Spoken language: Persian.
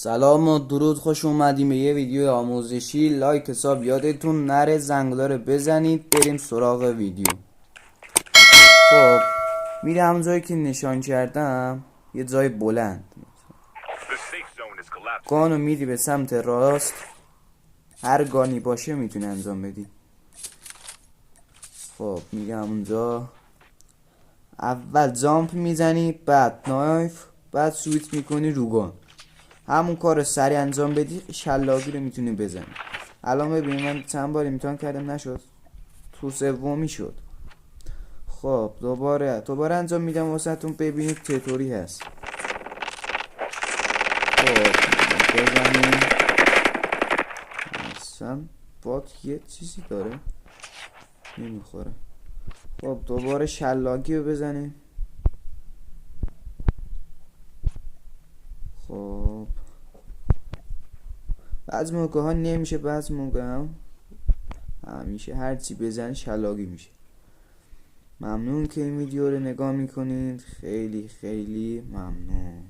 سلام و درود، خوش اومدیم به یه ویدیو آموزشی. لایک حساب یادتون نره، زنگوله رو بزنید. بریم سراغ ویدیو. خب میره همون جایی که نشان کردم، یه جای بلند. گانو میری به سمت راست، هر گانی باشه میتونی انجام بدی. خب میری همونجا، اول جامپ میزنی، بعد نایف، بعد سویت میکنی رو گان. همون کار رو سریع انجام بدی، شلاقی رو میتونی بزنی. الان ببین من چند بار امتحان کردم نشد، تو سومی شد. خب دوباره انجام میدم واسهتون ببینید چطوری هست. خب بزنیم. اصلا بات یه چیزی داره نمیخوره. خب دوباره شلاقی رو بزنیم. خب بعضی موقع ها نمیشه، بعضی موقع هم همیشه هرچی بزنی شلاقی میشه. ممنون که این ویدیو رو نگاه میکنید، خیلی خیلی ممنون.